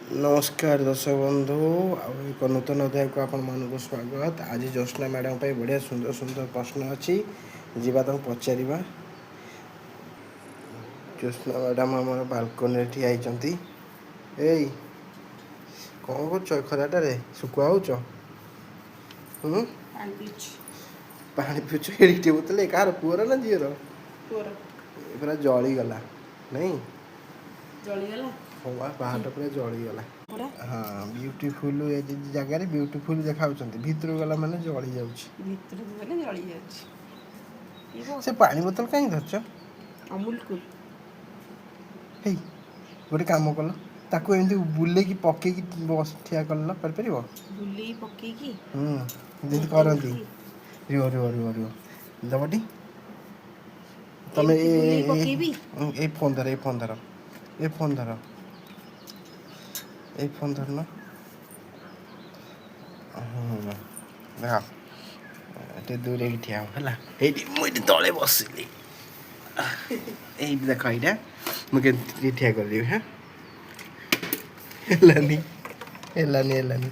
नमस्कार दर्शक बंधु एक नूतन अध्याय को आपण मान स्वागत। आज ज्योत्ना मैडम बढ़िया सुंदर सुंदर प्रश्न अच्छी जीवा पचार। ज्योत्ना मैडम आम बाल्कनी ठिया ए कौन कर खराटे शुखुआ हो पानी पिछ एडिटे बोतल कार पुअर ना झीर पूरा जलीगला नहीं पहाड़ पूरा जलीगला। हाँ ब्यूटीफुल ये जगह ब्यूटीफुल देखा भितर गला माने जली से पानी बोतल कहीं धरछ अमूल कूल हे गोटे काम कल ताको एमती बुले की पके की बस ठिया कल कर परिबो बुले पके की जदी करंती रियो रियो रियो रियो दबटी तमे ए फोन धर ए फोन धर ना देखा ये दूर एक ठिया होला एडी मुई तले बसली ए देख एटा मुके ठिया कर दियो है हेलानी हेलानी हेलानी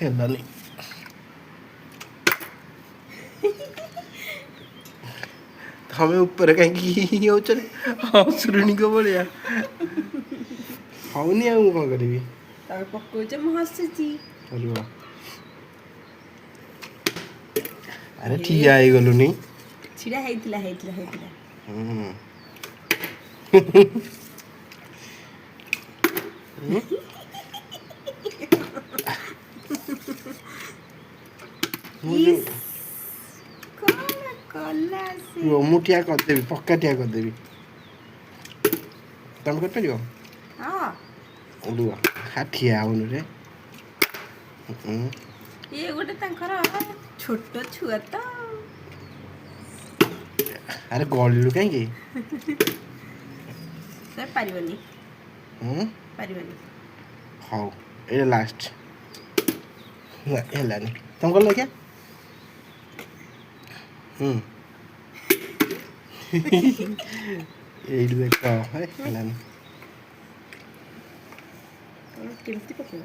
हेलानी हमें ऊपर कहीं हो चले हसुरुनी को बोलिया हौनी आ कौन करी तार पकोचे म हसची अरे ठिया आई गलुनी छिड़ा हेतिला मुठिया कर देबी पक्का ठिया कर देबी तम कर परियो हां लुआ हाठिया आउनु रे ये गोटे तांकर छोट छुआ तो अरे गलु कहीं सर पारिबनी पारिबनी हाउ ए लास्ट ना हेलानी तुम कर लो क्या ए देखो है हेलानी केमती पको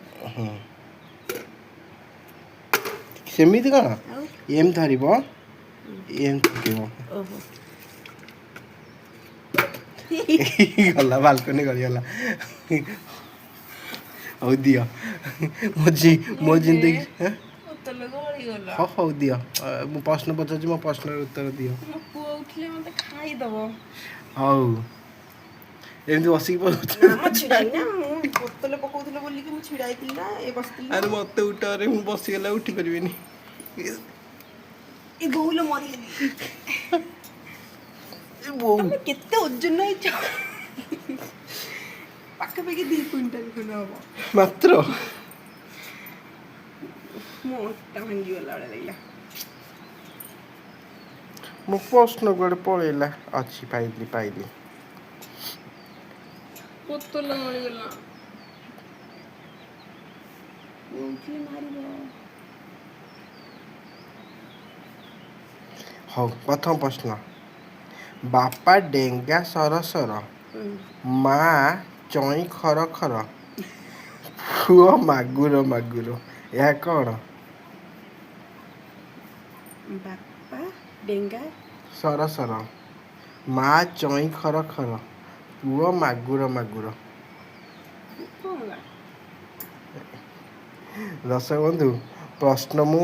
सेमिति कौन एम धरब एम पकेब गला बाल्कनी गला हौ दियो मो जिंदगी हाँ हौ दियो मु प्रश्न पचार मो प्रश्न उत्तर दियो हौ एमती बसिक अरे मत उठे मु बसीगला उठी पारिनी केते ओजन पाखापाखि 2 क्विंटल खंड हम मात्र मोटा भांगी वाला लगला मो प्रश्न गोटे पड़ेला अच्छी पाइली बोतल मरिगला उठी मारिबो हौ प्रथम प्रश्न बापा डेंगा सरसर माँ चई खर खर पुओ मागुर मागुर यह कौन बापा डेंगा सरसर माँ चई खर खर पुओ मागुर मागुर दर्शक बंधु प्रश्न मु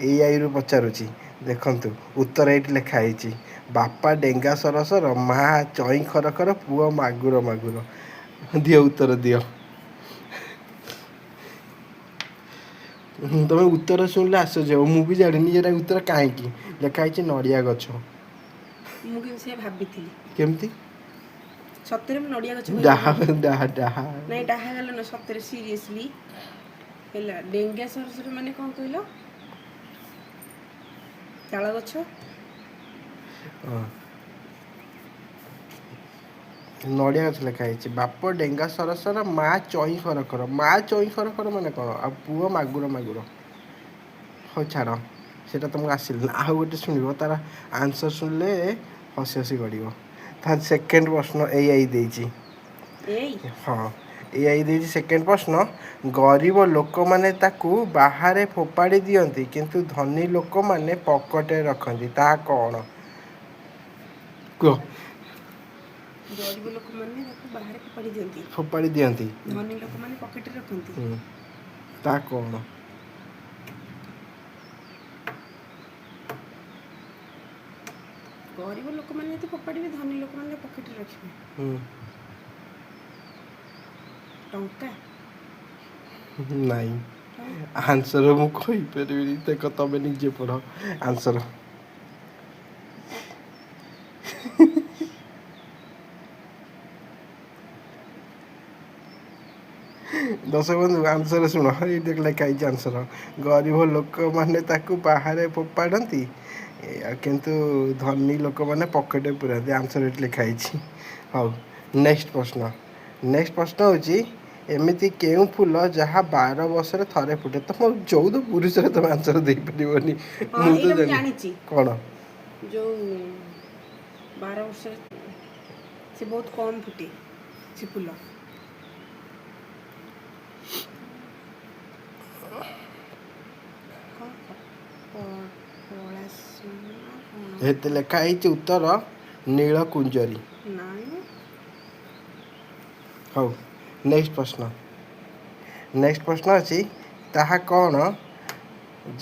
एआई रु पचारुची देखंतु उत्तर एठी लिखा है बापा डेंगा सरसर माँ चई खर खर पुओ मागुर मागुर दियो उत्तर दियो तुम उत्तर शुणिले आश्चर्य हो मु भी जानी ये उत्तर कहीं लिखा है नड़िया गछ मुझे भाभी केमती सତରେ म नडिया गछ डाहा डाहा डाहा नहीं डाहा गलो न सତରେ सीरियसली हेला डेंगा सरसर माने कोन कहलो ताळ गछ नड़िया गछ लिखा है बाप डेंगा सरसर माँ चई खर खर माँ चई खर खर माने कौन आ पुओ मागुर मागुर हो छाड़ सेटा तुमको आसिल आउ गोटे शुणव तार आंसर शुणिले हसी हसी गड़ब तार सेकेंड प्रश्न एआई देछि हाँ ଏଇ ଦେଇଛି ସେକେଣ୍ଡ ପ୍ରଶ୍ନ। ଗରିବ ଲୋକମାନେ ତାକୁ ବାହାରେ ଫୋପାଡ଼ି ଦିଅନ୍ତି କିନ୍ତୁ ଧନୀ ଲୋକମାନେ ପକେଟରେ ରଖନ୍ତି, ତାହା କ'ଣ? କୁହ। ଗରିବ ଲୋକମାନେ ତାକୁ ବାହାରେ ଫୋପାଡ଼ି ଦିଅନ୍ତି, ଫୋପାଡ଼ି ଦିଅନ୍ତି, ଧନୀ ଲୋକମାନେ ପକେଟରେ ରଖନ୍ତି। ତାହା କ'ଣ? ଗରିବ ଲୋକମାନେ ଯଦି ଫୋପାଡ଼ିବେ, ଧନୀ ଲୋକମାନେ ପକେଟରେ ରଖିବେ। ଟଙ୍କା? ନାଇଁ, ଆନ୍ସର ମୁଁ କହିପାରିବିନି, ଦେଖ ତମେ ନିଜେ ପଢ଼ ଆନ୍ସର। ଦର୍ଶକ ବନ୍ଧୁ ଆନ୍ସର ଶୁଣ, ଏଇଠି ଲେଖା ହେଇଛି ଆନ୍ସର। ଗରିବ ଲୋକମାନେ ତାକୁ ବାହାରେ ଫୋପାଡ଼ନ୍ତି କିନ୍ତୁ ଧନୀ ଲୋକମାନେ ପକେଟରେ ପୁରାନ୍ତି, ଆନ୍ସର ଏଠି ଲେଖା ହେଇଛି। ହଉ, ନେକ୍ସଟ ପ୍ରଶ୍ନ ହେଉଛି ଏମିତି କେଉଁ ଫୁଲ ଯାହା 12 ବର୍ଷରେ ଥରେ ଫୁଟେ? ତମ 14 ପୁରୁଷରେ ତମେ ଆନ୍ସର ଦେଇପାରିବନି, ମୁଁ ତ ଜାଣିଛି। କ'ଣ? ଯୋଉ 12 ବର୍ଷରେ ସେ ବହୁତ କମ୍ ଫୁଟେ ସେ ଫୁଲ। ଏତେ ଲେଖା ହେଇଛି ଉତ୍ତର ନୀଳକୁଞ୍ଜରୀ। ନାଇଁ। ହଉ, ନେକ୍ସଟ ପ୍ରଶ୍ନ ଅଛି ତାହା କ'ଣ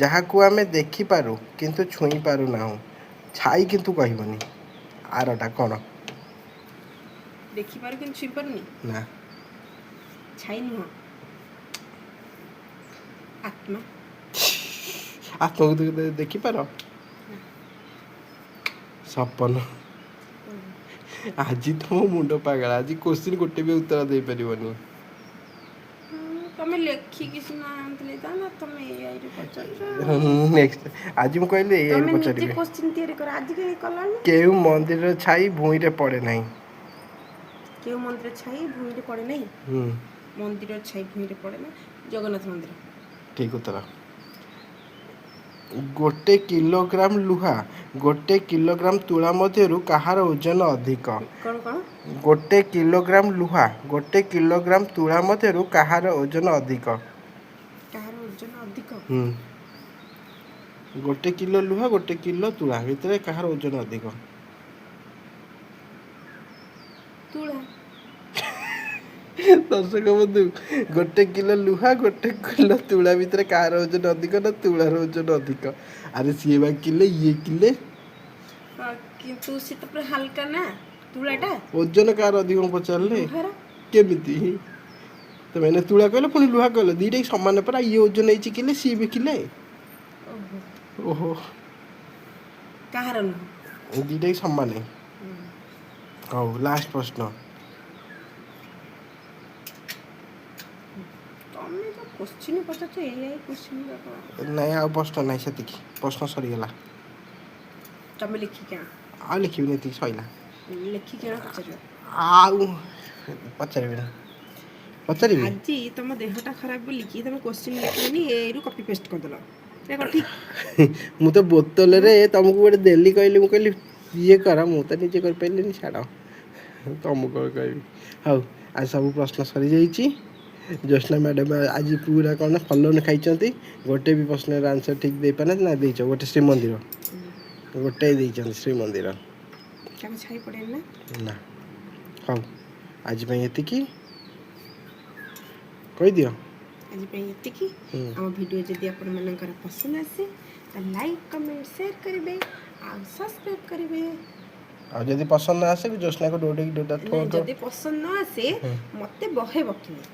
ଯାହାକୁ ଆମେ ଦେଖିପାରୁ କିନ୍ତୁ ଛୁଇଁ ପାରୁନାହୁଁ? ଛାଇ କିନ୍ତୁ କହିବନି, ଆରଟା କ'ଣ? ଦେଖିପାରୁ କିନ୍ତୁ ଛୁଇଁ ପାରୁନି? ନା, ଛାଇ ନୁହଁ, ଆତ୍ମା। ଆତ୍ମାକୁ ଦେଖିପାର? ସପନ। ଆଜି ତମ ମୁଣ୍ଡ ପାଗଳ, ଆଜି କୋଶ୍ଚିନ୍ ଗୋଟେ ବି ଉତ୍ତର ଦେଇପାରିବନି। ତମେ ଲେଖିକି ସିନା ଆଣିଥିଲେ ନା, ତମେ ଏଆଇରେ ପଚାରୁଛ। ନେକ୍ସଟ, ଆଜି ମୁଁ କହିଲି ଏଆଇରେ ପଚାରିବି। ନିଜେ କୋଶ୍ଚିନ୍ ତିଆରି କର, ଆଜି କାହିଁ କଲାନି? କେଉଁ ମନ୍ଦିରର ଛାଇ ଭୂଇଁରେ ପଡ଼େ ନାହିଁ? କେଉଁ ମନ୍ଦିର ଛାଇ ଭୂଇଁରେ ପଡ଼େ ନାହିଁ? ମନ୍ଦିରର ଛାଇ ଭୂଇଁରେ ପଡ଼େ ନା, ଜଗନ୍ନାଥ ମନ୍ଦିର। ଠିକ୍ ଉତ୍ତର। 1 କିଲୋଗ୍ରାମ ଲୁହା 1 କିଲୋଗ୍ରାମ ତୁଳା ମଧ୍ୟରୁ କାହାର ଓଜନ ଅଧିକ? କ'ଣ? 1 କିଲୋଗ୍ରାମ ଲୁହା 1 କିଲୋଗ୍ରାମ ତୁଳା ମଧ୍ୟରୁ କାହାର ଓଜନ ଅଧିକ? କାହାର ଓଜନ ଅଧିକ? 1 କିଲୋ ଲୁହା 1 କିଲୋ ତୁଳା ଭିତରେ କାହାର ଓଜନ ଅଧିକ? ତୁଳା। ଦର୍ଶକ ବନ୍ଧୁ, 1 କିଲୋ ଲୁହା 1 କିଲୋ ତୁଳା ଭିତରେ କାହାର ଓଜନ ଅଧିକ? ନା ତୁଳାର ଓଜନ ଅଧିକ। ଆରେ ସିଏ ବା କିଲେ, ଇଏ କିଲେ। କିନ୍ତୁ ସେ ତ ପୁରା ହାଲକା ନା ତୁଳାଟା। ଓଜନ କାହାର ଅଧିକ ପଚାରିଲେ? ଲୁହାର। କେମିତି ତମେ ଏନେ ତୁଳା କହିଲ ପୁଣି ଲୁହା କହିଲ, ଦିଟା ସମାନ ପରା। ଇଏ ଓଜନ ହେଇଛି କିଲେ, ସିଏ ବି କିଲେ। ଓହୋ, କାହାର ନୁହଁ, ଦିଟା ସମାନ। ହଉ, ଲାଷ୍ଟ ପ୍ରଶ୍ନ। ତମେ ତ କୋଶ୍ଚିନ୍ ପଚାରୁଛ, ଏଆଇ କୋଶ୍ଚିନ୍ ଯାକ। ନାଇଁ, ଆଉ ପ୍ରଶ୍ନ ନାହିଁ, ସେତିକି ପ୍ରଶ୍ନ ସରିଗଲା। ତମେ ଲେଖିକି ଆଣ। ଆଉ ଲେଖିବିନି, ଏତିକି ସରିଲା। ଲେଖିକି ଆଣ, ପଚାରିବ। ଆଉ ପଚାରିବିନି। ଆଜି ତମ ଦେହଟା ଖରାପ ବୋଲିକି ତମେ କୋଶ୍ଚିନ୍ ଲେଖିବନି, ଏଆଇରୁ କପି ପେଷ୍ଟ କରିଦେଲ। ମୁଁ ତ ବୋତଲରେ ତମକୁ ଗୋଟେ ଦେଲି, କହିଲି ମୁଁ କହିଲି ଇଏ କର, ମୁଁ ତ ନିଜେ କରିପାରିଲିନି, ଛାଡ଼ ତମକୁ କ'ଣ କହିବି। ହଉ, ଆଜି ସବୁ ପ୍ରଶ୍ନ ସରିଯାଇଛି। ଜ୍ୟୋତ୍ସ୍ନା ମ୍ୟାଡ଼ାମ୍ ଆଜି ପୁରା କ'ଣ ଫଲୋନ୍ ଖାଇଛନ୍ତି। ଗୋଟେ ବି ପ୍ରଶ୍ନର ଆନ୍ସର ଠିକ୍ ଦେଇପାରୁନାହାନ୍ତି। ନା ଦେଇଛ ଗୋଟେ ଶ୍ରୀମନ୍ଦିର, ଗୋଟେ ଦେଇଛନ୍ତି ଶ୍ରୀମନ୍ଦିର। ନା। ହଉ, ଆଜି ପାଇଁ ଏତିକି କହିଦିଅ। ଆଜି ପାଇଁ ଏତିକି। ଆମ ଭିଡ଼ିଓ ଯଦି ଆପଣମାନଙ୍କର ପସନ୍ଦ ଆସେ ତାହେଲେ ଲାଇକ୍, କମେଣ୍ଟ, ସେୟାର କରିବେ ଆଉ ସବସ୍କ୍ରାଇବ୍ କରିବେ। ଆଉ ଯଦି ପସନ୍ଦ ନ ଆସେ ବି ଜ୍ୟୋତ୍ସ୍ନାକୁ ଯଦି ପସନ୍ଦ ନ ଆସେ ମୋତେ ବହେ ବକିବେ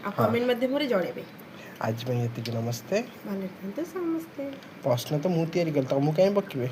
ଆଉ କମେଣ୍ଟ ମାଧ୍ୟମରେ ଜଣେଇବେ। ଆଜି ପାଇଁ ଏତିକି, ନମସ୍ତେ। ଭଲରେ ଥାନ୍ତୁ ସମସ୍ତେ। ପ୍ରଶ୍ନ ତ ମୁଁ ତିଆରି କଲି, ତମକୁ କାହିଁ ବକିବେ?